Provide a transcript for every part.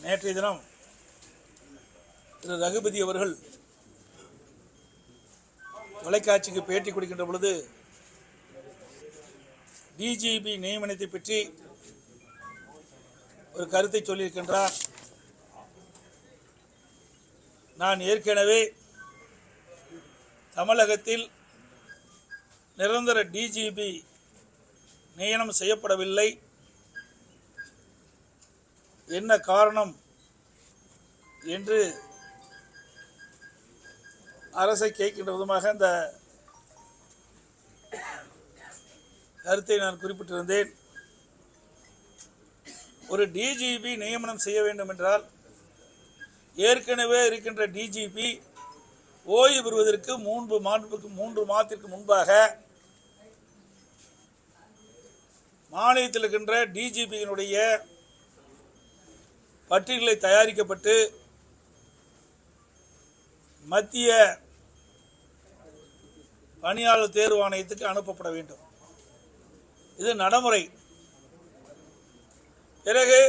நேற்றைய தினம் திரு ரகுபதி அவர்கள் தொலைக்காட்சிக்கு பேட்டி கொடுக்கின்ற பொழுது டிஜிபி நியமனத்தை பற்றி ஒரு கருத்தை சொல்லியிருக்கின்றார். நான் ஏற்கனவே தமிழகத்தில் நிரந்தர டிஜிபி நியமனம் செய்யப்படவில்லை, என்ன காரணம் என்று அரசை கேட்கின்ற விதமாக அந்த கருத்தை நான் குறிப்பிட்டிருந்தேன். ஒரு டிஜிபி நியமனம் செய்ய வேண்டும் என்றால் ஏற்கனவே இருக்கின்ற டிஜிபி ஓய்வு பெறுவதற்கு 3 மாதத்திற்கு முன்பாக மாநிலத்தில் இருக்கின்ற டிஜிபியினுடைய பட்டியலை தயாரிக்கப்பட்டு மத்திய பணியாளர் தேர்வு ஆணையத்துக்கு அனுப்பப்பட வேண்டும். இது நடைமுறை. பிறகு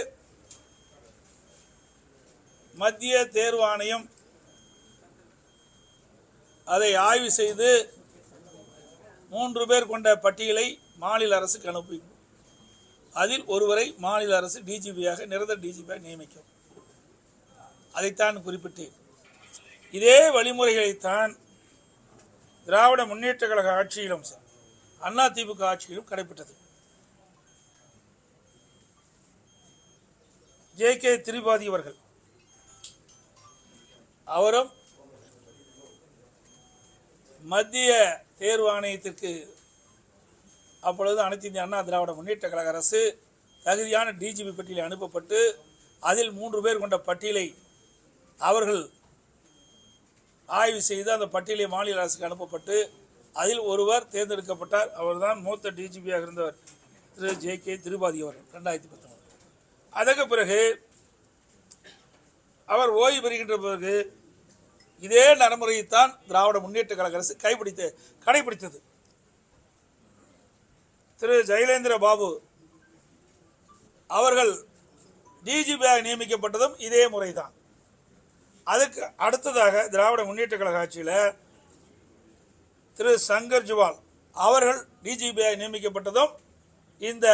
மத்திய தேர்வு ஆணையம் அதை ஆய்வு செய்து 3 பேர் கொண்ட பட்டியலை மாநில அரசுக்கு அனுப்பி அதில் ஒருவரை மாநில அரசு டிஜிபியாக நிரந்தர டிஜிபியாக நியமிக்கும். அதைத்தான் குறிப்பிட்டேன். இதே வழிமுறைகளைத்தான் திராவிட முன்னேற்ற கழக ஆட்சியிலும் அதிமுக ஆட்சியிலும் கடைபிடித்தது. ஜே.கே. திரிபாதி அவர்கள் அவரும் மத்திய தேர்வு ஆணையத்திற்கு அப்பொழுது அனைத்து இந்திய அண்ணா திராவிட முன்னேற்ற கழக அரசு தகுதியான டிஜிபி பட்டியலை அனுப்பப்பட்டு அதில் 3 பேர் கொண்ட பட்டியலை அவர்கள் ஆய்வு செய்து அந்த பட்டியலை மாநில அரசுக்கு அனுப்பப்பட்டு அதில் ஒருவர் தேர்ந்தெடுக்கப்பட்டார். அவர்தான் மூத்த டிஜிபியாக இருந்தவர் திரு ஜே.கே. திரிபாதி அவர்கள் 2019. அதற்கு பிறகு அவர் ஓய்வு பெறுகின்ற பிறகு இதே நடைமுறையைத்தான் திராவிட முன்னேற்ற கழக அரசு கடைபிடித்தது. திரு ஜெயலலிதா பாபு அவர்கள் டிஜிபியாக நியமிக்கப்பட்டதும் இதே முறைதான். அதுக்கு அடுத்ததாக திராவிட முன்னேற்ற கழக ஆட்சியில் திரு சங்கர் ஜுவால் அவர்கள் டிஜிபியாக நியமிக்கப்பட்டதும் இந்த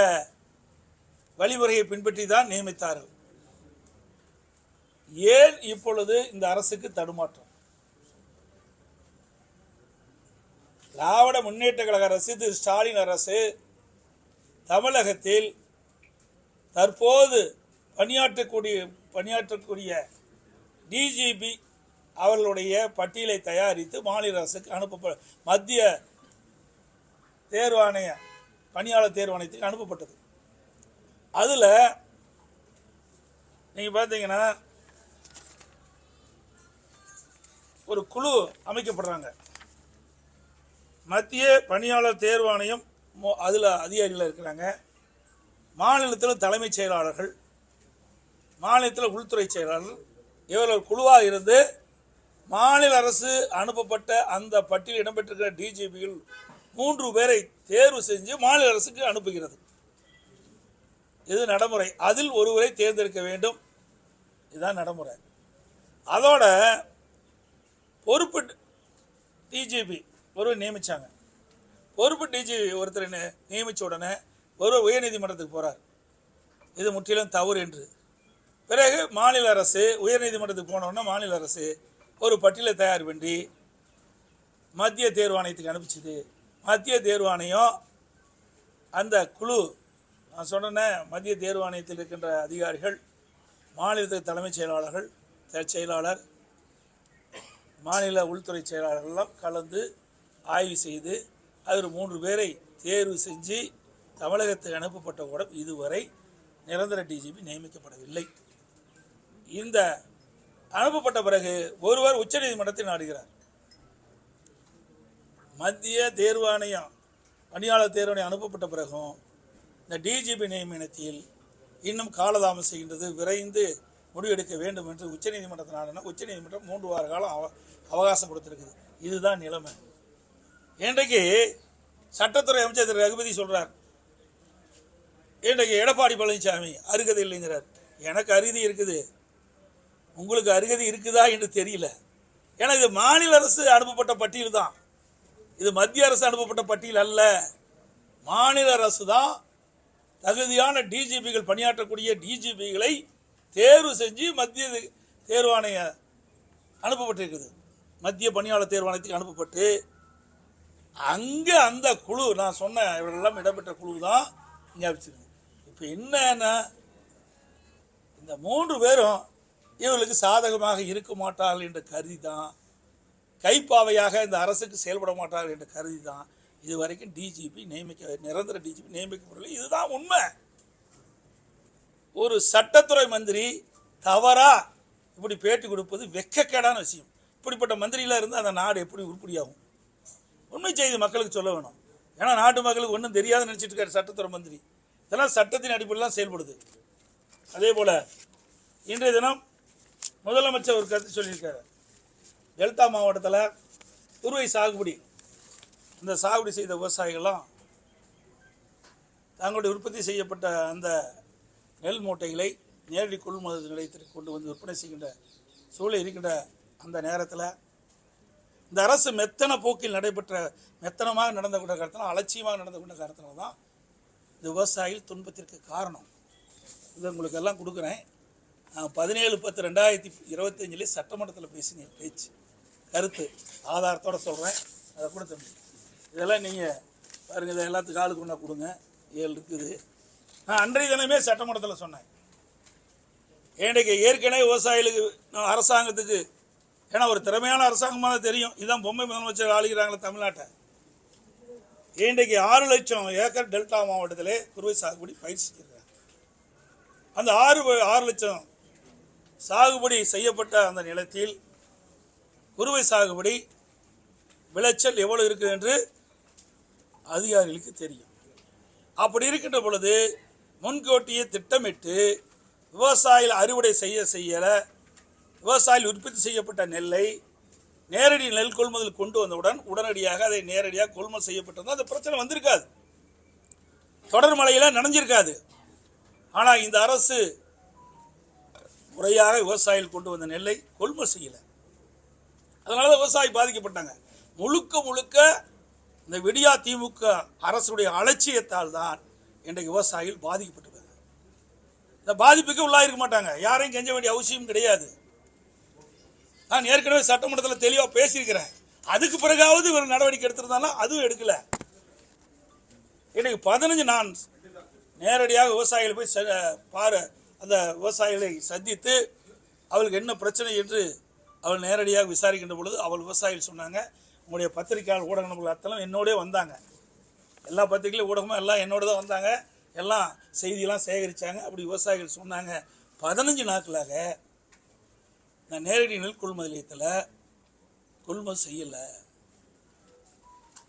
வழிமுறையை பின்பற்றி தான் நியமித்தார்கள். ஏன் இப்பொழுது இந்த அரசுக்கு தடுமாற்றம்? திராவிட முன்னேற்ற கழக அரசு, திரு ஸ்டாலின் அரசு தமிழகத்தில் தற்போது பணியாற்றக்கூடிய டிஜிபி அவர்களுடைய பட்டியலை தயாரித்து மாநில அரசுக்கு மத்திய தேர்வு ஆணைய பணியாளர் தேர்வு ஆணையத்துக்கு அனுப்பப்பட்டது. அதில் நீங்கள் பார்த்தீங்கன்னா ஒரு குழு அமைக்கப்படுறாங்க. மத்திய பணியாளர் தேர்வு ஆணையம் அதில் அதிகாரிகள் இருக்கிறாங்க. மாநிலத்தில் தலைமைச் செயலாளர்கள், மாநிலத்தில் உள்துறை செயலாளர்கள், இவர்கள் குழுவாக இருந்து மாநில அரசு அனுப்பப்பட்ட அந்த பட்டியலில் இடம்பெற்றிருக்கிற டிஜிபிகள் 3 பேரை தேர்வு செஞ்சு மாநில அரசுக்கு அனுப்புகிறது. இது நடைமுறை. அதில் ஒருவரை தேர்ந்தெடுக்க வேண்டும். இதுதான் நடைமுறை. அதோட பொறுப்பு டிஜிபி ஒருவர் நியமித்தாங்க. பொறுப்பு டிஜிபி ஒருத்தர் நியமித்த உடனே ஒருவர் உயர்நீதிமன்றத்துக்கு போகிறார். இது முற்றிலும் தவறு என்று. பிறகு மாநில அரசு உயர்நீதிமன்றத்துக்கு போனோன்னா மாநில அரசு ஒரு பட்டியலை தயார் பண்ணி மத்திய தேர்வு ஆணையத்துக்கு அனுப்பிச்சுது. மத்திய தேர்வு ஆணையம் அந்த குழு, நான் சொன்னேன், மத்திய தேர்வு ஆணையத்தில் இருக்கின்ற அதிகாரிகள், மாநிலத்துக்கு தலைமைச் செயலாளர்கள், செயலாளர், மாநில உள்துறை செயலாளர்களெல்லாம் கலந்து ஆய்வு செய்து அதில் 3 பேரை தேர்வு செஞ்சு தமிழகத்துக்கு அனுப்பப்பட்ட கூட இதுவரை நிரந்தர டிஜிபி நியமிக்கப்படவில்லை. இந்த அனுப்பப்பட்ட பிறகு ஒருவர் உச்சநீதிமன்றத்தை நாடுகிறார். மத்திய தேர்வு ஆணையம் பணியாளர் தேர்வு ஆணையம் அனுப்பப்பட்ட பிறகும் இந்த டிஜிபி நியமனத்தில் இன்னும் காலதாமம் செய்கின்றது. விரைந்து முடிவெடுக்க வேண்டும் என்று உச்சநீதிமன்றத்தை நாடினா உச்சநீதிமன்றம் 3 வார காலம் அவகாசம் கொடுத்திருக்குது. இதுதான் நிலைமை. இன்றைக்கு சட்டத்துறை அமைச்சர் திரு ரகுபதி சொல்றார், இன்றைக்கு எடப்பாடி பழனிசாமி அருகதை இல்லைங்கிறார். எனக்கு அருகதை இருக்குது, உங்களுக்கு அருகதை இருக்குதா என்று தெரியல. ஏன்னா இது மாநில அரசு அனுப்பப்பட்ட பட்டியல் தான், இது மத்திய அரசு அனுப்பப்பட்ட பட்டியல் அல்ல. மாநில அரசு தான் தகுதியான டிஜிபிகள் பணியாற்றக்கூடிய டிஜிபிகளை தேர்வு செஞ்சு மத்திய தேர்வாணைய அனுப்பப்பட்டிருக்குது. மத்திய பணியாளர் தேர்வாணையத்துக்கு அனுப்பப்பட்டு அங்கே அந்த குழு நான் சொன்ன இவரெல்லாம் இடம்பெற்ற குழு தான் இங்கே வச்சிருக்கு. இப்போ என்னன்னா இந்த 3 பேரும் இவர்களுக்கு சாதகமாக இருக்க மாட்டார்கள் என்று கருதி தான், கைப்பாவையாக இந்த அரசுக்கு செயல்பட மாட்டார்கள் என்று கருதி தான் இதுவரைக்கும் டிஜிபி நிரந்தர டிஜிபி நியமிக்கப்படவில்லை. இதுதான் உண்மை. ஒரு சட்டத்துறை மந்திரி தவறா இப்படி பேட்டி கொடுப்பது வெட்கக்கேடான விஷயம். இப்படிப்பட்ட மந்திரியில இருந்து அந்த நாடு எப்படி உருப்படியாகும்? உண்மை செய்தி மக்களுக்கு சொல்ல வேணும். ஏன்னா நாட்டு மக்களுக்கு ஒன்றும் தெரியாத நினைச்சிட்டு இருக்காரு சட்டத்துறை மந்திரி. இதெல்லாம் சட்டத்தின் அடிப்படையில் செயல்படுது. அதே போல இன்றைய தினம் முதலமைச்சர் ஒரு கருத்து சொல்லியிருக்காரு. டெல்டா மாவட்டத்தில் குறுவை சாகுபடி, இந்த சாகுபடி செய்த விவசாயிகள்லாம் தங்களுடைய உற்பத்தி செய்யப்பட்ட அந்த நெல் மூட்டைகளை நேரடி கொள்முதல் நிலையத்திற்கு கொண்டு வந்து விற்பனை செய்கின்ற சூழல் இருக்கின்ற அந்த நேரத்தில் இந்த அரசு மெத்தன போக்கில் மெத்தனமாக நடந்த கொண்ட காரணத்தினால், அலட்சியமாக நடந்த கொண்ட காரணத்தினால தான் இந்த விவசாயிகள் துன்பத்திற்கு காரணம். இது உங்களுக்கு எல்லாம் கொடுக்குறேன். நான் 17/10/2025 சட்டமன்றத்தில் பேசின பேச்சு கருத்து ஆதாரத்தோடு சொல்கிறேன். அதை கூட தம்பி இதெல்லாம் நீங்கள் பாருங்கள், இதை எல்லாத்துக்கும் ஆளுக்கு ஒன்றா கொடுங்க. 7 இருக்குது. நான் அன்றைய தினமே சட்டமன்றத்தில் சொன்னேன். இன்றைக்கு ஏற்கனவே விவசாயிகளுக்கு அரசாங்கத்துக்கு, ஏன்னா ஒரு திறமையான அரசாங்கமாக தெரியும், இதுதான் பொம்மை முதலமைச்சர் ஆளுகிறாங்களே தமிழ்நாட்டை. இன்றைக்கு 6 லட்சம் ஏக்கர் டெல்டா மாவட்டத்திலே குறுவை சாகுபடி பயிர் செஞ்சிருக்காங்க. அந்த 6 லட்சம் சாகுபடி செய்யப்பட்ட அந்த நிலத்தில் குறுவை சாகுபடி விளைச்சல் எவ்வளவு இருக்கு என்று அதிகாரிகளுக்கு தெரியும். அப்படி இருக்கின்ற பொழுது முன்கூட்டியே திட்டமிட்டு விவசாயிகள் அறுவடை செய்யல விவசாயிகள் உற்பத்தி செய்யப்பட்ட நெல்லை நேரடி நெல் கொள்முதல் கொண்டு வந்தவுடன் உடனடியாக அதை நேரடியாக கொள்முதல் செய்யப்பட்டிருந்தால் அந்த பிரச்சனை வந்திருக்காது, தொடர் மழையில நனைஞ்சிருக்காது. ஆனால் இந்த அரசு முறையாக விவசாயிகள் கொண்டு வந்த நெல்லை கொள்முதல் செய்யல. அதனால விவசாயி பாதிக்கப்பட்டாங்க. முழுக்க இந்த விடியா திமுக அரசுடைய அலட்சியத்தால் தான் இன்றைக்கு விவசாயிகள் பாதிக்கப்பட்டிருக்காங்க. இந்த பாதிப்புக்கு உள்ளாயிருக்க மாட்டாங்க, யாரையும் கெஞ்ச வேண்டிய அவசியம் கிடையாது. நான் ஏற்கனவே சட்டமன்றத்தில் தெளிவாக பேசியிருக்கிறேன். அதுக்கு பிறகாவது இவர் நடவடிக்கை எடுத்திருந்தாலும் அதுவும் எடுக்கல. இன்னைக்கு 15 நான் நேரடியாக விவசாயிகள் போய் அந்த விவசாயிகளை சந்தித்து அவளுக்கு என்ன பிரச்சனை என்று அவள் நேரடியாக விசாரிக்கின்ற பொழுது அவள் விவசாயிகள் சொன்னாங்க, உங்களுடைய பத்திரிகையாளர் ஊடக நபர்கள் அத்தனை என்னோடய வந்தாங்க, எல்லா பத்திரிகையும் ஊடகமும் எல்லாம் என்னோட தான் வந்தாங்க, எல்லாம் செய்தியெல்லாம் சேகரித்தாங்க. அப்படி விவசாயிகள் சொன்னாங்க, 15 நாட்களாக நான் நேரடி நெல் கொள்முதல் நிலையத்தில் கொள்முதல் செய்யலை.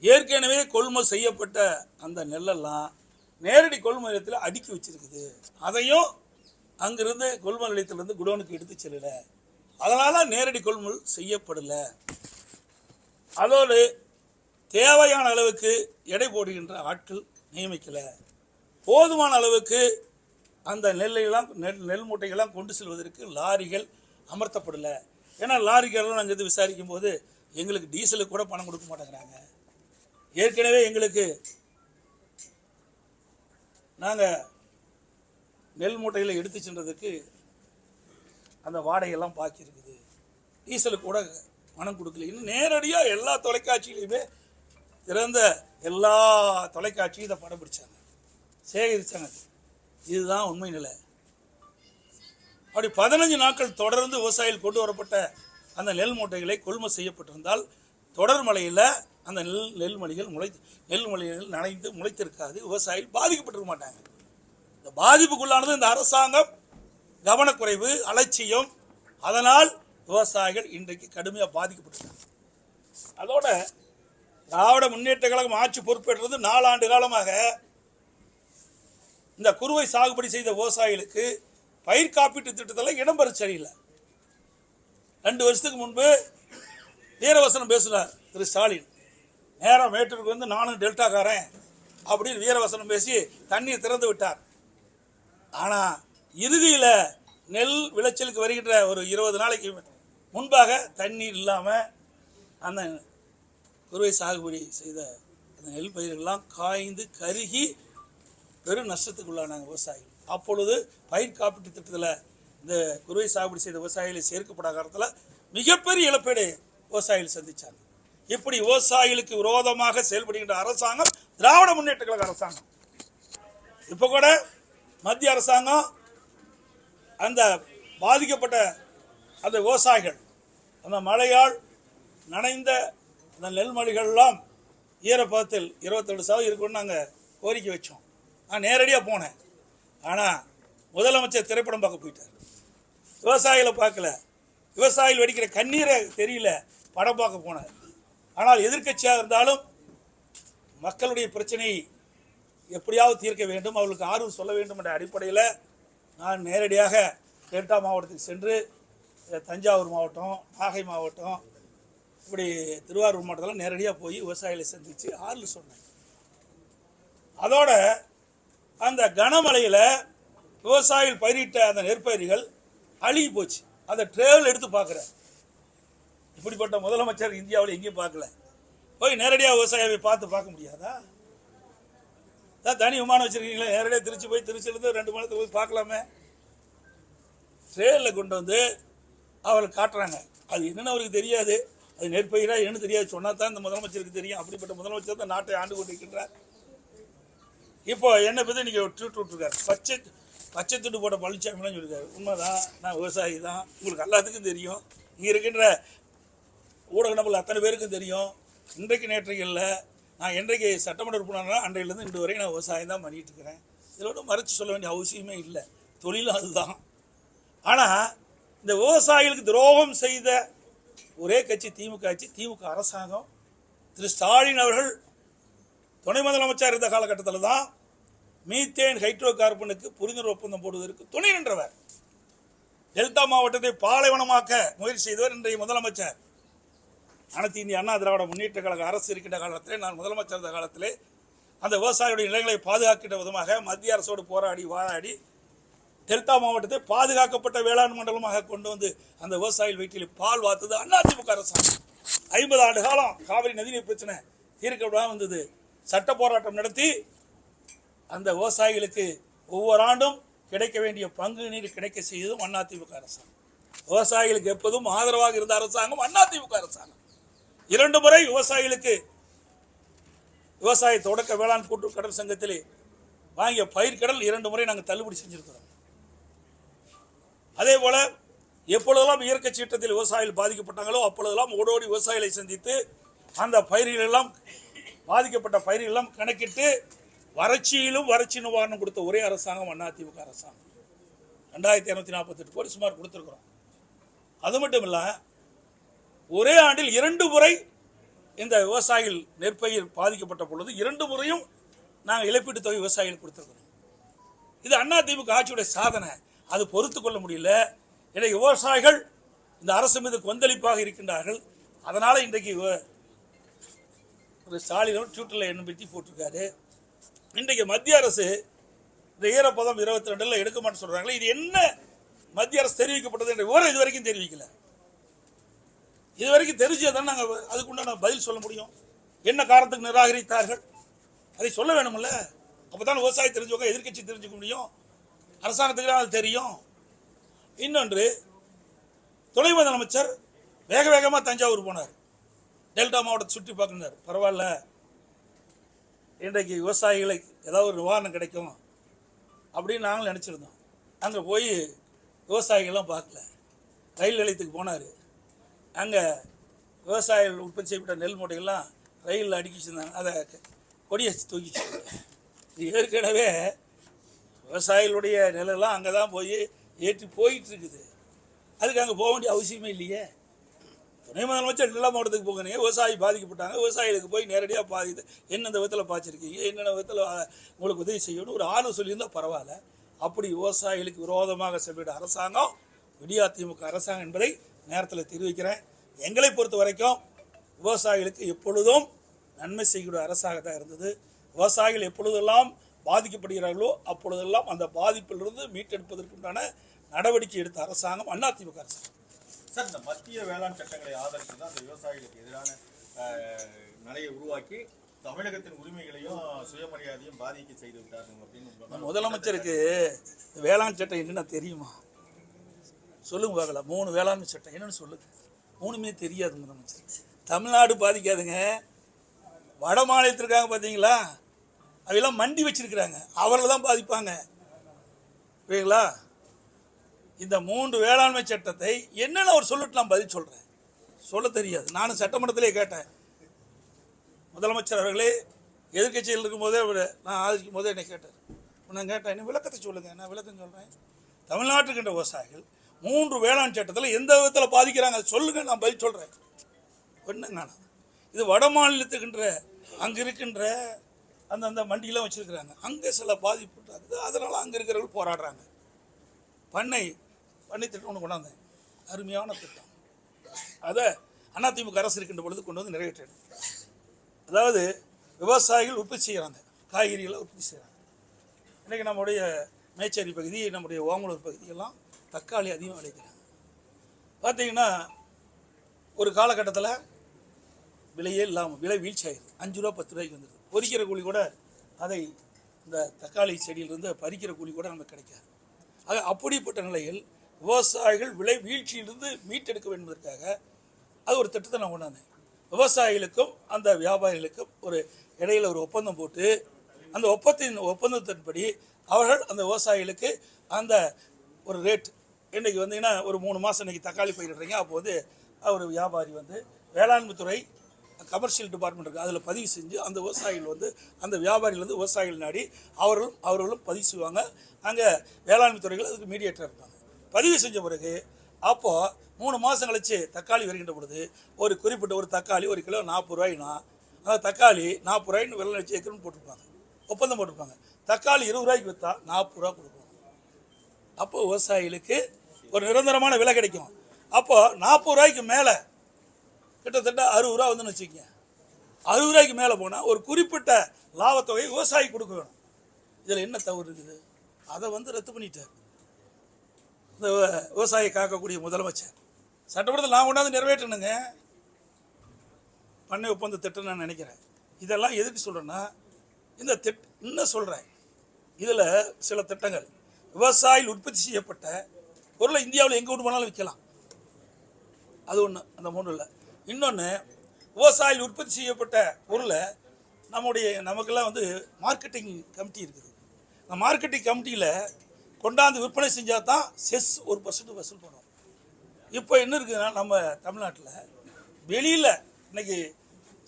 ஏற்கனவே கொள்முதல் செய்யப்பட்ட அந்த நெல்லெல்லாம் நேரடி கொள்முதல் நிலையத்தில் அடுக்கி வச்சிருக்குது. அதையும் அங்கிருந்து கொள்முதல் நிலையத்திலிருந்து குடோனுக்கு எடுத்து செல்லலை. அதனால நேரடி கொள்முதல் செய்யப்படலை. அதோடு தேவையான அளவுக்கு எடை போடுகின்ற ஆட்கள் நியமிக்கலை. போதுமான அளவுக்கு அந்த நெல் மூட்டைகள்லாம் கொண்டு செல்வதற்கு லாரிகள் அமர்த்தப்படலை. ஏன்னா லாரிகள்லாம் நாங்கள் இது விசாரிக்கும் போது எங்களுக்கு டீசலுக்கு கூட பணம் கொடுக்க மாட்டேங்கிறாங்க. ஏற்கனவே எங்களுக்கு நாங்கள் நெல் மூட்டைகளை எடுத்து சென்றதுக்கு அந்த வாடகையெல்லாம் பாக்கி இருக்குது, டீசலுக்கு கூட பணம் கொடுக்கல. இன்னும் நேரடியாக எல்லா தொலைக்காட்சியிலையுமே திறந்த எல்லா தொலைக்காட்சியும் இதை படம் பிடிச்சாங்க, சேகரித்தாங்க. இதுதான் உண்மை நிலை. அப்படி 15 நாட்கள் தொடர்ந்து விவசாயிகள் கொண்டு வரப்பட்ட அந்த நெல் மூட்டைகளை கொள்முதல் செய்யப்பட்டிருந்தால் தொடர் மழையில் அந்த நெல்மணிகள் நனைந்து முளைத்திருக்காது, விவசாயிகள் பாதிக்கப்பட்டிருக்க மாட்டாங்க. இந்த பாதிப்புக்குள்ளானது இந்த அரசாங்கம் கவனக்குறைவு, அலட்சியம். அதனால் விவசாயிகள் இன்றைக்கு கடுமையாக பாதிக்கப்பட்டிருக்காங்க. அதோட திராவிட முன்னேற்ற கழகம் ஆட்சி பொறுப்பேற்றது 4 ஆண்டு காலமாக இந்த குறுவை சாகுபடி செய்த விவசாயிகளுக்கு பயிர் காப்பீட்டு திட்டத்தில் இடம்பெற சரியில்லை. 2 வருஷத்துக்கு முன்பு வீரவசனம் பேசுகிறார் திரு ஸ்டாலின். நேரம் மேட்டூருக்கு வந்து நானும் டெல்டாக்காரன் அப்படின்னு வீரவசனம் பேசி தண்ணீர் திறந்து விட்டார். ஆனால் இறுதியில் நெல் விளைச்சலுக்கு வருகின்ற ஒரு 20 நாளைக்கு முன்பாக தண்ணீர் இல்லாமல் அந்த குறுவை சாகுபடி செய்த அந்த நெல் பயிர்கள்லாம் காய்ந்து கருகி பெரும் நஷ்டத்துக்குள்ளானாங்க விவசாயிகள். அப்பொழுது பயிர் காப்பீட்டு திட்டத்தில் இந்த குறுவை சாகுபடி செய்த விவசாயிகளை சேர்க்கப்படாத காலத்தில் மிகப்பெரிய இழப்பீடு விவசாயிகள் சந்திச்சாங்க. இப்படி விவசாயிகளுக்கு விரோதமாக செயல்படுகின்ற அரசாங்கம் திராவிட முன்னேற்ற கழக அரசாங்கம். இப்போ கூட மத்திய அரசாங்கம் அந்த பாதிக்கப்பட்ட அந்த விவசாயிகள் அந்த மழையால் நனைந்த அந்த நெல்மணிகள்லாம் ஈரப்பதத்தில் 27% இருக்குன்னு நாங்கள் கோரிக்கை வச்சோம். நான் நேரடியாக போனேன். ஆனால் முதலமைச்சர் திரைப்படம் பார்க்க போயிட்டார். விவசாயிகளை பார்க்கல, விவசாயிகள் வெடிக்கிற கண்ணீரை தெரியல, படம் பார்க்க போனார். ஆனால் எதிர்க்கட்சியாக இருந்தாலும் மக்களுடைய பிரச்சனையை எப்படியாவது தீர்க்க வேண்டும், அவர்களுக்கு ஆர்வம் சொல்ல வேண்டும் என்ற அடிப்படையில் நான் நேரடியாக டெல்டா மாவட்டத்துக்கு சென்று தஞ்சாவூர் மாவட்டம், நாகை மாவட்டம், இப்படி திருவாரூர் மாவட்டத்தில் நேரடியாக போய் விவசாயிகளை சந்தித்து ஆறுதல் சொன்னேன். அதோட அந்த கனமழையில் விவசாயிகள் பயிரிட்ட அந்த நெற்பயிர்கள் அழுகி போச்சு. அந்த ட்ரெயில் எடுத்து பார்க்குறேன். இப்படிப்பட்ட முதலமைச்சர் இந்தியாவில் எங்கேயும் பார்க்கல. போய் நேரடியாக விவசாயியை பார்க்க முடியாதா? தனி விமானம் வச்சிருக்கீங்களா? நேரடியாக திருச்சி போய் திருச்சியிலேருந்து 2 மணி நேரத்தில் போய் பார்க்கலாமே. ட்ரெயினில் கொண்டு வந்து அவர்கள் காட்டுறாங்க. அது என்னென்னு அவருக்கு தெரியாது, அது நெற்பயிராக என்னன்னு தெரியாது. சொன்னா தான் இந்த முதலமைச்சருக்கு தெரியும். அப்படிப்பட்ட முதலமைச்சர் தான் நாட்டை ஆண்டு கொண்டிருக்கின்றார். இப்போ என்ன பற்றி இன்னைக்கு ட்வீட் விட்டுருக்காரு. பச்சை துண்டு போட்ட பழனிசாமிலாம் சொல்லியிருக்காரு. உண்மைதான், நான் விவசாயி தான், உங்களுக்கு எல்லாத்துக்கும் தெரியும், இங்கே இருக்கின்ற ஊடக நபர்கள் அத்தனை பேருக்கும் தெரியும். இன்றைக்கு நேற்றைக்கு இல்லை, நான் என்றைக்கு சட்டமன்ற உறுப்பினர்னா அன்றையிலேருந்து இன்று வரை நான் விவசாயம் தான் பண்ணிட்டு இருக்கிறேன். இதோட மறைச்சு சொல்ல வேண்டிய அவசியமே இல்லை, தொழிலும் அதுதான். ஆனால் இந்த விவசாயிகளுக்கு துரோகம் செய்த ஒரே கட்சி திமுக கட்சி. திமுக அரசாங்கம் திரு ஸ்டாலின் அவர்கள் துணை முதலமைச்சர் இருந்த காலகட்டத்தில் தான் மீத்தேன் ஹைட்ரோ கார்பனுக்கு புரிந்துணர்வு ஒப்பந்தம் போடுவதற்கு துணை நின்றவர். டெல்டா மாவட்டத்தை பாலைவனமாக்க முயற்சி செய்தவர் இன்றைய முதலமைச்சர். அனைத்து இந்திய அண்ணா திராவிட முன்னேற்ற கழக அரசு இருக்கின்ற காலத்திலே, நான் முதலமைச்சர் இருந்த காலத்திலே, அந்த விவசாயிகளுடைய நிலங்களை பாதுகாக்கின்ற விதமாக மத்திய அரசோடு போராடி டெல்டா மாவட்டத்தை பாதுகாக்கப்பட்ட வேளாண் மண்டலமாக கொண்டு வந்து அந்த விவசாயிகள் வீட்டில் பால் வார்த்தது அதிமுக அரசாங்கம். 50 ஆண்டு காலம் காவிரி நதிநீர் பிரச்சனை தீர்க்கப்படாமல் வந்தது. சட்ட போராட்டம் நடத்தி அந்த விவசாயிகளுக்கு ஒவ்வொரு ஆண்டும் கிடைக்க வேண்டிய பங்கு நீர் கிடைக்க செய்ததும் அதிமுக அரசாங்கம். விவசாயிகளுக்கு எப்போதும் ஆதரவாக இருந்த அரசாங்கம் அதிமுக அரசாங்கம். 2 முறை விவசாயிகளுக்கு விவசாய தொடக்க வேளாண் கூட்டுறவு கடன் சங்கத்திலே வாங்கிய பயிர்க்கடல் 2 முறை நாங்கள் தள்ளுபடி செஞ்சிருக்கிறோம். அதே போல எப்பொழுதெல்லாம் இயற்கை சீற்றத்தில் விவசாயிகள் பாதிக்கப்பட்டாங்களோ அப்பொழுதெல்லாம் ஓடோடி விவசாயிகளை சந்தித்து அந்த பயிர்கள் எல்லாம் பாதிக்கப்பட்ட பயிர்கள் எல்லாம் கணக்கிட்டு வறட்சியிலும் வறட்சி நிவாரணம் கொடுத்த ஒரே அரசாங்கம் அதிமுக அரசாங்கம். 2248 கோடி சுமார் கொடுத்திருக்கிறோம். அது மட்டும் இல்ல, ஒரே ஆண்டில் 2 முறை இந்த விவசாயிகள் நெற்பயிர் பாதிக்கப்பட்ட பொழுது 2 முறையும் நாங்கள் இழப்பீட்டு தொகை விவசாயிகள் கொடுத்திருக்கிறோம். இது அதிமுக ஆட்சியுடைய சாதனை. அது பொறுத்து கொள்ள முடியல. இன்றைக்கு விவசாயிகள் இந்த அரசு மீது கொந்தளிப்பாக இருக்கின்றார்கள். அதனால இன்றைக்கு ஸ்டாலின் ட்விட்டரில் என்ன பற்றி போட்டிருக்காரு. இன்றைக்கு மத்திய அரசு இந்த ஈரப்பதம் 22 எடுக்க மாட்டேன்னு சொல்றாங்களே, இது என்ன மத்திய அரசு தெரிவிக்கப்பட்டது என்ற விவரம் இதுவரைக்கும் தெரிவிக்கல. இதுவரைக்கும் தெரிஞ்சதான் நாங்கள் அதுக்குண்டான பதில் சொல்ல முடியும். என்ன காரணத்துக்கு நிராகரித்தார்கள் அதை சொல்ல வேணும்ல. அப்பதான் விவசாயி தெரிஞ்சவங்க எதிர்கட்சி தெரிஞ்சுக்க முடியும், அரசாங்கத்துக்கு அது தெரியும். இன்னொன்று, துணை முதலமைச்சர் வேக வேகமாக தஞ்சாவூர் போனார், டெல்டா மாவட்டத்தை சுற்றி பார்க்கின்றார். பரவாயில்ல, இன்றைக்கு விவசாயிகளுக்கு ஏதாவது ஒரு நிவாரணம் கிடைக்கும் அப்படின்னு நாங்களும் நினச்சிருந்தோம். அங்கே போய் விவசாயிகள்லாம் பார்க்கல. ரயில் நிலையத்துக்கு போனார். அங்கே விவசாயிகள் உற்பத்தி செய்யப்பட்ட நெல் மூட்டைகள்லாம் ரயிலில் அடுக்கிச்சிருந்தாங்க. அதை கொடியை தூக்கிச்சு. ஏற்கனவே விவசாயிகளுடைய நிலெல்லாம் அங்கே தான் போய் ஏற்றி போயிட்டு இருக்குது. அதுக்கு அங்கே போக வேண்டிய அவசியமே இல்லையே. துணை முதலமைச்சர் டெல்டா மாவட்டத்துக்கு போங்க, விவசாயி பாதிக்கப்பட்டாங்க, விவசாயிகளுக்கு போய் நேரடியாக பாதித்து என்னென்ன விதத்தில் பாய்ச்சிருக்கீங்க, என்னென்ன விதத்தில் உங்களுக்கு உதவி செய்யணும் ஒரு ஆளு சொல்லியிருந்தால் பரவாயில்ல. அப்படி விவசாயிகளுக்கு விரோதமாக செல்விட அரசாங்கம் அதிமுக அரசாங்கம் என்பதை நேரத்தில் தெரிவிக்கிறேன். எங்களை பொறுத்த வரைக்கும் விவசாயிகளுக்கு எப்பொழுதும் நன்மை செய்யக்கூடிய அரசாக தான் இருந்தது. விவசாயிகள் எப்பொழுதெல்லாம் பாதிக்கப்படுகிறார்களோ அப்பொழுதெல்லாம் அந்த பாதிப்பிலிருந்து மீட்டெடுப்பதற்குண்டான நடவடிக்கை எடுத்த அரசாங்கம் அதிமுக அரசாங்கம். சார், இந்த மத்திய வேளாண் சட்டங்களை ஆதரித்து தான் அந்த விவசாயிகளுக்கு எதிரான நிலையை உருவாக்கி தமிழகத்தின் உரிமைகளையும் சுயமரியாதையும் பாதிக்க செய்து விட்டார்கள் அப்படின்னு முதலமைச்சருக்கு வேளாண் சட்டம் என்னென்ன தெரியுமா சொல்லுங்க பார்க்கல. 3 வேளாண்மை சட்டம் என்னன்னு சொல்லுங்க. 3மே தெரியாது முதலமைச்சர். தமிழ்நாடு பாதிக்காதுங்க, வட மாநிலத்திற்காக பார்த்தீங்களா, அவையெல்லாம் மண்டி வச்சிருக்கிறாங்க, அவர்கள் தான் பாதிப்பாங்க. புரியுங்களா? இந்த 3 வேளாண்மை சட்டத்தை என்னென்னு அவர் சொல்லிட்டு நான் பதில் சொல்கிறேன். சொல்ல தெரியாது. நானும் சட்டமன்றத்திலே கேட்டேன், முதலமைச்சர் அவர்களே எதிர்கட்சியில் இருக்கும்போதே நான் ஆதரிக்கும் போதே என்னை கேட்டார். நான் கேட்டேன், என்ன விளக்கத்தை சொல்லுங்கள். நான் விளக்கம் சொல்கிறேன். தமிழ்நாட்டுக்கின்ற விவசாயிகள் 3 வேளாண் சட்டத்தில் எந்த விதத்தில் பாதிக்கிறாங்க சொல்லுங்க, நான் பதில் சொல்கிறேன். என்னங்க இது வட மாநிலத்துக்கின்ற அங்கே இருக்கின்ற அந்த மண்டியெல்லாம் வச்சுருக்கிறாங்க, அங்கே சில பாதிப்பு இருக்குது, அதனால் அங்கே இருக்கிறவர்கள் போராடுறாங்க. பண்ணை திட்டம் ஒன்று கொண்டாந்தேன், அருமையான திட்டம். அதை அதிமுக அரசு இருக்கின்ற பொழுது கொண்டு வந்து நிறைவேற்றேன். அதாவது விவசாயிகள் உற்பத்தி செய்கிறாங்க, காய்கறிகளை உற்பத்தி செய்கிறாங்க. இன்றைக்கி நம்முடைய மேச்சேரி பகுதி, நம்முடைய ஓமலூர் பகுதியெல்லாம் தக்காளி அதிகம் விளைக்கிறாங்க. பார்த்தீங்கன்னா ஒரு காலகட்டத்தில் விலையே இல்லாமல் விலை வீழ்ச்சி ஆகிடுது. 5 ரூபா 10 ரூபாய்க்கு வந்துடுது. பொறிக்கிற கூலி கூட, அதை இந்த தக்காளி செடியிலிருந்து பறிக்கிற கூலி கூட நமக்கு கிடைக்காது. ஆக அப்படிப்பட்ட நிலையில் விவசாயிகள் விலை வீழ்ச்சியிலிருந்து மீட்டெடுக்க வேண்டுவதற்காக அது ஒரு திட்டத்தை நான் கொண்டாந்தேன். விவசாயிகளுக்கும் அந்த வியாபாரிகளுக்கும் ஒரு இடையில் ஒரு ஒப்பந்தம் போட்டு, அந்த ஒப்பந்தத்தின்படி அவர்கள் அந்த விவசாயிகளுக்கு அந்த ஒரு ரேட், இன்றைக்கி வந்தீங்கன்னா ஒரு 3 மாதம் இன்றைக்கி தக்காளி பயிரிடுறீங்க, அப்போ வந்து ஒரு வியாபாரி வந்து வேளாண்மை துறை கமர்ஷியல் டிபார்ட்மெண்ட் இருக்குது, அதில் பதிவு செஞ்சு அந்த விவசாயிகள் வந்து அந்த வியாபாரிகள் வந்து விவசாயிகள் நாடி அவர்களும் பதிவு செய்வாங்க. அங்கே வேளாண்மை துறைகள் அதுக்கு மீடியேட்டர் இருப்பாங்க. பதிவு செஞ்ச பிறகு அப்போது 3 மாதம் கழிச்சு தக்காளி வருகின்ற பொழுது ஒரு குறிப்பிட்ட ஒரு தக்காளி 1 கிலோ 40 ரூபாய்னா அந்த தக்காளி 40 ரூபாய்னு விலை வச்சு ஏக்கர்னு போட்டிருப்பாங்க, ஒப்பந்தம் போட்டிருப்பாங்க. தக்காளி 20 ரூபாய்க்கு விற்றா 40 ரூபா கொடுப்பாங்க. அப்போ விவசாயிகளுக்கு ஒரு நிரந்தரமான விலை கிடைக்கும். அப்போ 40 ரூபாய்க்கு மேலே கிட்டத்தட்ட 60 ரூபா வந்துன்னு வச்சுக்கோங்க. 60 ரூபாய்க்கு மேலே போனால் ஒரு குறிப்பிட்ட லாபத்தொகை விவசாயி கொடுக்க வேணும். இதில் என்ன தவறு இருக்குது? அதை வந்து ரத்து பண்ணிட்டார் இந்த விவசாயியை காக்கக்கூடிய முதலமைச்சர். சட்டமன்றத்தில் நான் கொண்டாந்து நிறைவேற்றணுங்க பண்ணை ஒப்பந்த திட்டம் நான் நினைக்கிறேன். இதெல்லாம் எதுக்கு சொல்கிறேன்னா, இந்த இன்னும் சொல்கிறேன், இதில் சில திட்டங்கள் விவசாயிகள் உற்பத்தி செய்யப்பட்ட பொருளை இந்தியாவில் எங்கே விட்டு போனாலும் விற்கலாம். அது ஒன்று, அந்த 3ல். இன்னொன்று, விவசாயிகள் உற்பத்தி செய்யப்பட்ட பொருளை நமக்கெல்லாம் வந்து மார்க்கெட்டிங் கமிட்டி இருக்குது. அந்த மார்க்கெட்டிங் கமிட்டியில் கொண்டாந்து விற்பனை செஞ்சால் தான் செஸ் 1% வசூல் பண்ணுவோம். இப்போ என்ன இருக்குதுன்னா, நம்ம தமிழ்நாட்டில் வெளியில் இன்றைக்கி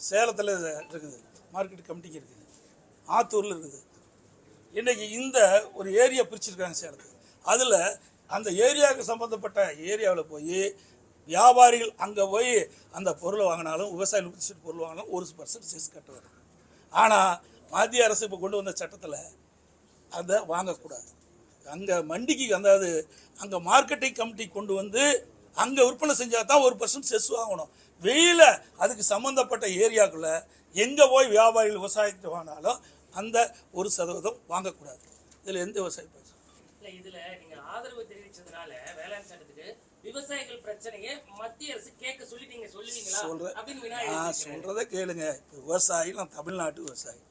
சேலத்தில் இருக்குது மார்க்கெட்டிங் கமிட்டிக்கு இருக்குது, ஆத்தூரில் இருக்குது. இன்றைக்கி இந்த ஒரு ஏரியா பிரிச்சுருக்காங்க சேலத்தில். அதில் அந்த ஏரியாவுக்கு சம்மந்தப்பட்ட ஏரியாவில் போய் வியாபாரிகள் அங்கே போய் அந்த பொருளை வாங்கினாலும், விவசாயிகள் உற்பத்தி பொருள் வாங்கினாலும் 1% செஸ் கட்ட வரும். ஆனால் மத்திய அரசு இப்போ கொண்டு வந்த சட்டத்தில் அதை வாங்கக்கூடாது. அங்கே மண்டிக்கு, அதாவது அங்கே மார்க்கெட்டிங் கமிட்டி கொண்டு வந்து அங்கே விற்பனை செஞ்சால் தான் 1% செஸ் வாங்கணும். வெளியில் அதுக்கு சம்மந்தப்பட்ட ஏரியாக்குள்ளே எங்கே போய் வியாபாரிகள் விவசாயத்தை வாங்கினாலும் அந்த 1% வாங்கக்கூடாது. இதில் எந்த விவசாயி இல்லை, இதில் நீங்கள் ஆதரவு தெரிவித்ததுனால வேளாண் சட்டத்துக்கு விவசாயிகள் பிரச்சனையை மத்திய அரசு கேட்க சொல்லிட்டீங்க, சொல்லுவீங்களா? சொல்கிறத கேளுங்க. விவசாயி, நான் தமிழ்நாட்டு விவசாயி,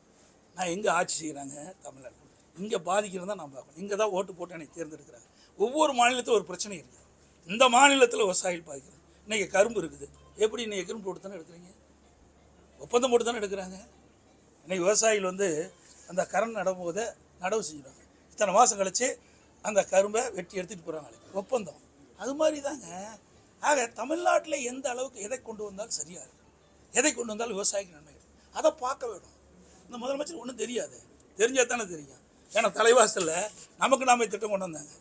நான் எங்கே ஆட்சி செய்கிறாங்க தமிழ்நாடு, இங்கே பாதிக்கிறதா நான் பார்க்கணும். இங்கே தான் ஓட்டு போட்டு எனக்கு தேர்ந்தெடுக்கிறாங்க. ஒவ்வொரு மாநிலத்திலும் ஒரு பிரச்சனை இருக்குது. இந்த மாநிலத்தில் விவசாயிகள் பாதிக்கிறது. இன்றைக்கி கரும்பு இருக்குது, எப்படி இன்றைக்கி கரும்பு போட்டு தானே எடுக்கிறீங்க, ஒப்பந்தம் போட்டு தானே எடுக்கிறாங்க. இன்றைக்கி விவசாயிகள் வந்து அந்த கரண் நடும்போதே நடவு செஞ்சுடுவாங்க. இத்தனை மாதம் கழித்து அந்த கரும்பை வெட்டி எடுத்துகிட்டு போகிறாங்க, ஒப்பந்தம். அது மாதிரி தாங்க. ஆக தமிழ்நாட்டில் எந்த அளவுக்கு எதை கொண்டு வந்தாலும் சரியாக இருக்கும், எதை கொண்டு வந்தாலும் விவசாயிக்கு நன்மை இருக்கும், அதை பார்க்க வேணும். இந்த முதலமைச்சர் ஒன்றும் தெரியாது, தெரிஞ்சால் தானே தெரியும். ஏன்னா தலைவாசலில் நமக்கு நாம திட்டம் கொண்டு வந்தாங்க.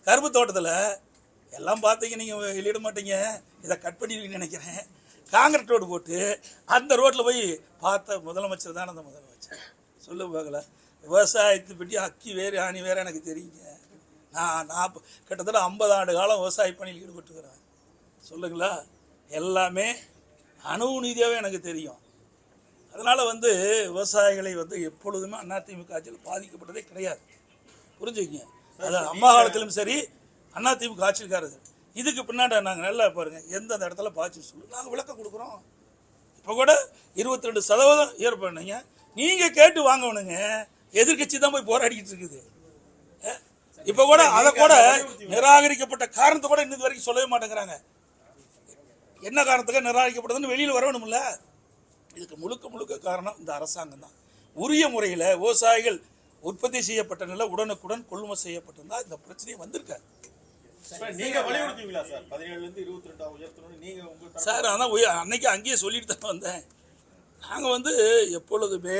கரும்பு தோட்டத்தில் எல்லாம் பார்த்தீங்க, நீங்கள் வெளியிட மாட்டீங்க, இதை கட் பண்ணிடுவீங்கன்னு நினைக்கிறேன். காங்கிரீட் ரோடு போட்டு அந்த ரோட்டில் போய் பார்த்த முதலமைச்சர் தானே அந்த முதலமைச்சர். சொல்ல பார்க்கல, விவசாயத்தை பற்றி அக்கி வேறு ஆணி வேறு எனக்கு தெரியுங்க. நான் கிட்டத்தட்ட 50 ஆண்டு காலம் விவசாய பணியில் ஈடுபட்டுக்கிறேன். சொல்லுங்களா, எல்லாமே அணு நீதியாகவே எனக்கு தெரியும். அதனால் வந்து விவசாயிகளை வந்து எப்பொழுதுமே அதிமுக ஆட்சியில் பாதிக்கப்பட்டதே கிடையாது. புரிஞ்சுக்கிங்க. அது அம்மா காலத்திலும் சரி, அதிமுக ஆட்சிக்காரது. இதுக்கு பின்னாடி நாங்கள் நல்லா பாருங்க எந்தெந்த இடத்துல பாய்ச்சி சொல்லி நாங்கள் விளக்கம் கொடுக்குறோம். இப்போ கூட 22% ஏற்ப பண்ணீங்க. நீங்கள் கேட்டு வாங்கணுங்க. எதிர்கட்சி தான் போய் போராடிக்கிட்டு இருக்குது. இப்போ கூட அதை கூட நிராகரிக்கப்பட்ட காரணத்தை கூட இன்னும் வரைக்கும் சொல்லவே மாட்டேங்கிறாங்க. என்ன காரணத்துக்கு நிராகரிக்கப்பட்டதுன்னு வெளியில் வரணும்ல. இதுக்கு முழுக்க முழுக்க காரணம் இந்த அரசாங்கம் தான். உரிய முறையில் விவசாயிகள் உற்பத்தி செய்யப்பட்ட நிலை உடனுக்குடன் கொள்முதல் செய்யப்பட்டிருந்தா இந்த பிரச்சனையை வந்திருக்காரு. நீங்க வலியுறுத்துவீங்களா சார்? 17 இருந்து 22 உயர்த்தணும் நீங்க உங்க சார். அதான் அன்னைக்கு அங்கேயே சொல்லிட்டு தான் வந்தேன். நாங்கள் எப்பொழுதுமே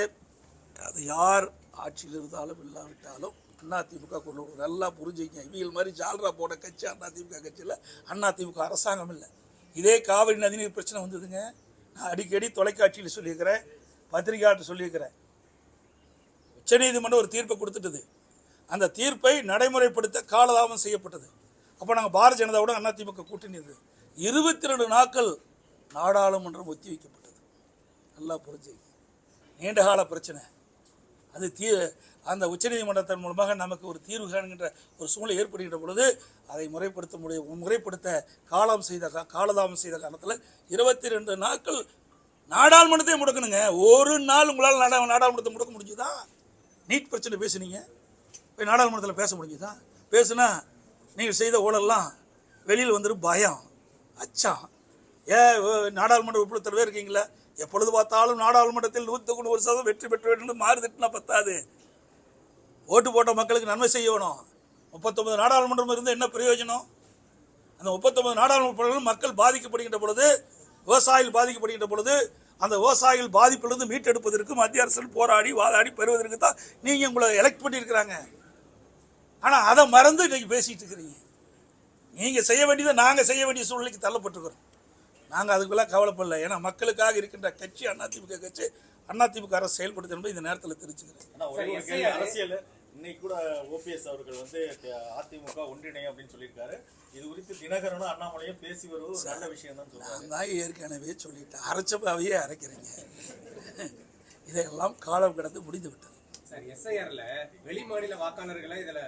அது யார் ஆட்சியில் இருந்தாலும் இல்லாவிட்டாலும் அதிமுக கொண்டு வரும். நல்லா புரிஞ்சுக்க. இவங்க மாதிரி ஜால்ரா போட கட்சி அதிமுக கட்சியில் அதிமுக அரசாங்கம் இல்லை. இதே காவிரி நதிநீர் பிரச்சனை வந்ததுங்க. நான் அடிக்கடி தொலைக்காட்சியில் சொல்லியிருக்கிறேன், பத்திரிகையாளர் சொல்லியிருக்கிறேன். உச்சநீதிமன்றம் ஒரு தீர்ப்பை கொடுத்துட்டது. அந்த தீர்ப்பை நடைமுறைப்படுத்த காலதாமம் செய்யப்பட்டது. அப்போ நாங்கள் பாரதிய ஜனதாவோட அதிமுக கூட்டணி இருந்தது. 22 நாட்கள் நாடாளுமன்றம் ஒத்தி வைக்கப்பட்டது. நல்லா புரிஞ்சுக்க. நீண்டகால பிரச்சனை அது அந்த உச்சநீதிமன்றத்தின் மூலமாக நமக்கு ஒரு தீர்வு காணுகின்ற ஒரு சூழ்நிலை ஏற்படுகின்ற பொழுது அதை முறைப்படுத்த காலதாமம் செய்த காலத்தில் 22 நாட்கள் நாடாளுமன்றத்தை முடக்கணுங்க. ஒரு நாள் உங்களால் நாடாளுமன்றத்தை முடக்க முடிஞ்சுதா? நீட் பிரச்சனை பேசுனீங்க, போய் நாடாளுமன்றத்தில் பேச முடிஞ்சுதா? பேசுனா நீங்கள் செய்த ஊழல்லாம் வெளியில் வந்துடும். பயம், அச்சம். நாடாளுமன்ற உறுப்பினர்களே இருக்கீங்களா? எப்பொழுது பார்த்தாலும் நாடாளுமன்றத்தில் 101% வெற்றி பெற்ற வேண்டும் மாறுதிட்டுனா பத்தாது. ஓட்டு போட்ட மக்களுக்கு நன்மை செய்யணும். 39 நாடாளுமன்றம் இருந்து என்ன பிரயோஜனம்? அந்த 39 நாடாளுமன்ற மக்கள் பாதிக்கப்படுகின்ற பொழுது, விவசாயிகள் பாதிக்கப்படுகின்ற பொழுது, அந்த விவசாயிகள் பாதிப்பிலிருந்து மீட்டெடுப்பதற்கு மத்திய அரசு போராடி வாதாடி பெறுவதற்கு தான் நீங்கள் உங்களை எலெக்ட் பண்ணியிருக்கிறாங்க. ஆனால் அதை மறந்து இன்னைக்கு பேசிட்டு இருக்கிறீங்க. நீங்கள் செய்ய வேண்டியதை நாங்கள் செய்ய வேண்டிய சூழ்நிலைக்கு தள்ளப்பட்டிருக்கிறோம். நாங்கள் அதுக்கெல்லாம் கவலைப்படல. ஏன்னா மக்களுக்காக இருக்கின்ற கட்சி அதிமுக கட்சி. அதிமுக அரசு செயல்படுத்த என்பது இந்த நேரத்தில் தெரிஞ்சுக்கிறேன். அரசியல் இன்னைக்கு கூட ஓபிஎஸ் அவர்கள் அதிமுக ஒன்றிணையம் அப்படின்னு சொல்லியிருக்காரு. இது குறித்து தினகரனும் அண்ணாமலையும் பேசி வருவது நல்ல விஷயம் தான் சொல்றாங்க. நான் ஏற்கனவே சொல்லிட்டேன், அரைச்சப்பாவையே அரைக்கிறீங்க. இதெல்லாம் காலம் கடந்து முடிந்து விட்டது. சார், எஸ்ஐஆர்ல வெளி மாநில வாக்காளர்களை இதுல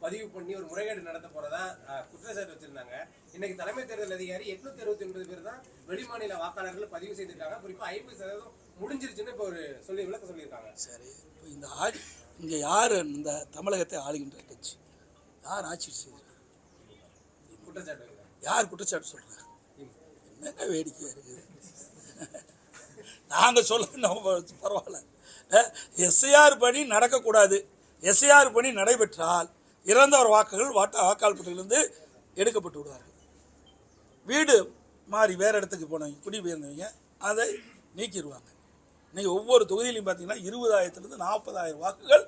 பதிவு பண்ணி ஒரு முறைகேடு நடத்த போறதா குற்றச்சாட்டு வச்சிருந்தாங்க. இன்னைக்கு தலைமை தேர்தல் அதிகாரி 869 பேர் தான் வெளி மாநில வாக்காளர்கள் பதிவு செய்திருக்காங்க. குறிப்பா 50% முடிஞ்சிருச்சுன்னு இப்போ ஒரு விளக்கம் சொல்லியிருக்காங்க. சரி, இந்த இங்க யாரு இந்த தமிழகத்தை ஆளுகின்ற கட்சி? யார் ஆட்சி செய்கிறார்? குற்றச்சாட்டு யார் குற்றச்சாட்டு சொல்றாங்க? என்னங்க வேடிக்கையா இருக்குது. நாங்க சொல்ல பரவாயில்ல. எஸ்ஐஆர் பணி நடக்கக்கூடாது. எஸ்ஐஆர் பணி நடைபெற்றால் இறந்தவர் வாக்குகள் வாக்காளர் பட்டியலிருந்து எடுக்கப்பட்டு விடுவார்கள். வீடு மாறி வேறு இடத்துக்கு போனவங்க, குடிபெயர்ந்தவங்க, அதை நீக்கிடுவாங்க. இன்னைக்கு ஒவ்வொரு தொகுதியிலையும் பார்த்தீங்கன்னா 20,000 - 40,000 வாக்குகள்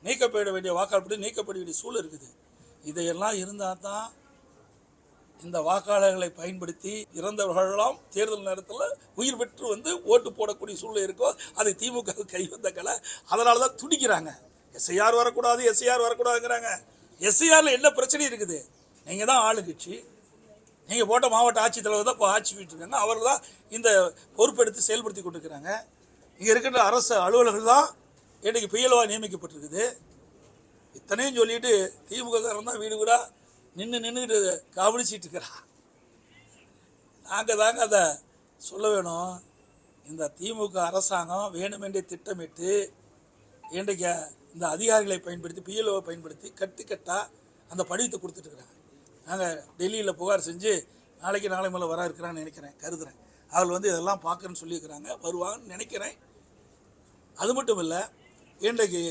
நீக்கப்பட வேண்டிய வாக்காளர் பட்டியல் நீக்கப்பட வேண்டிய சூழல் இருக்குது. இதையெல்லாம் இருந்தால் தான் இந்த வாக்காளர்களை பயன்படுத்தி இறந்தவர்களெல்லாம் தேர்தல் நேரத்தில் உயிர் பெற்று ஓட்டு போடக்கூடிய சூழ்நிலை இருக்கோ. அது திமுக கை வந்த கலை. அதனால தான் துடிக்கிறாங்க. எஸ்ஐஆர் வரக்கூடாது, எஸ்ஐஆர் வரக்கூடாதுங்கிறாங்க. எஸ்ஐஆரில் என்ன பிரச்சனை இருக்குது? நீங்கள் தான் ஆளுங்கட்சி. நீங்கள் போட்ட மாவட்ட ஆட்சித்தலைவர் தான் இப்போ ஆட்சி இருக்காங்க. அவர்கள் தான் இந்த பொறுப்பெடுத்து செயல்படுத்தி கொண்டிருக்கிறாங்க. இங்கே இருக்கின்ற அரசு அலுவலர்கள் தான் இன்றைக்கு பிஎல்ஓவாக நியமிக்கப்பட்டிருக்குது. இத்தனையும் சொல்லிட்டு திமுக காரன் தான் வீடு வீடாக நின்றுட்டு கவனிச்சிட்டு இருக்கிறான். நாங்கள் தாங்க அதை சொல்ல வேணும். இந்த திமுக அரசாங்கம் வேணுமென்றே திட்டமிட்டு இன்றைக்கு இந்த அதிகாரிகளை பயன்படுத்தி பிஎல்ஓவை பயன்படுத்தி கட்டுக்கட்டாக அந்த படிவத்தை கொடுத்துட்டு இருக்கிறாங்க. நாங்கள் டெல்லியில் புகார் செஞ்சு நாளை மேலே வர இருக்கிறான்னு கருதுகிறேன். அவர்கள் இதெல்லாம் பார்க்குறேன்னு சொல்லியிருக்கிறாங்க, வருவாங்கன்னு நினைக்கிறேன். அது மட்டும் இல்லை, இன்றைக்கு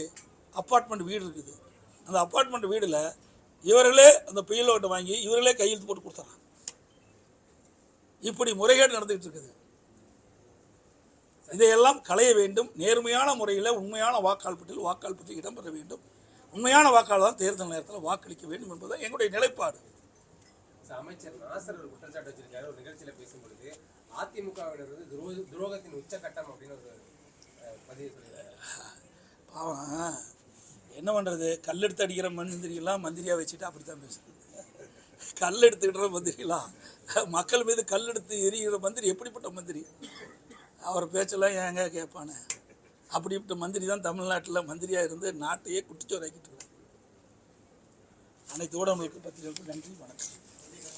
அப்பார்ட்மெண்ட் வீடு இருக்குது. அந்த அப்பார்ட்மெண்ட் வீடில் இவர்களே அந்த பிஎல்ஓட்டை வாங்கி இவர்களே கையெழுத்து போட்டு கொடுத்துறாங்க. இப்படி முறைகேடு நடந்துகிட்டு இருக்குது. இதையெல்லாம் களைய வேண்டும். நேர்மையான முறையில் உண்மையான வாக்காளர் பட்டியல் இடம்பெற வேண்டும். உண்மையான வாக்காளர் தான் தேர்தல் நேரத்தில் வாக்களிக்க வேண்டும் என்பதுதான் எங்களுடைய நிலைப்பாடு. அமைச்சர் நாசர் ஒரு குற்றச்சாட்டு வச்சிருக்காரு. ஒரு நிகழ்ச்சியில பேசும்பொழுது அதிமுகவினர் துரோகத்தின் உச்சகட்டம் அப்படின்னு ஒரு பதிவு சொல்லியிருக்காரு. பாவம், என்ன பண்றது? கல்லெடுத்து அடிக்கிற மந்திரியெல்லாம் மந்திரியா வச்சுட்டு அப்படித்தான் பேசுறது. கல் எடுத்துக்கிற மந்திரிலாம் மக்கள் மீது கல் எடுத்து எரிகிற மந்திரி எப்படிப்பட்ட மந்திரி? அவர் பேச்செல்லாம் ஏங்க கேட்பானே? அப்படிப்பட்ட மந்திரி தான் தமிழ்நாட்டில் மந்திரியாக இருந்து நாட்டையே குட்டிச்சோராக்கிட்டு இருக்காங்க. அனைத்து ஊடகங்களுக்கு பத்திரிகைகளுக்கு நன்றி, வணக்கம்.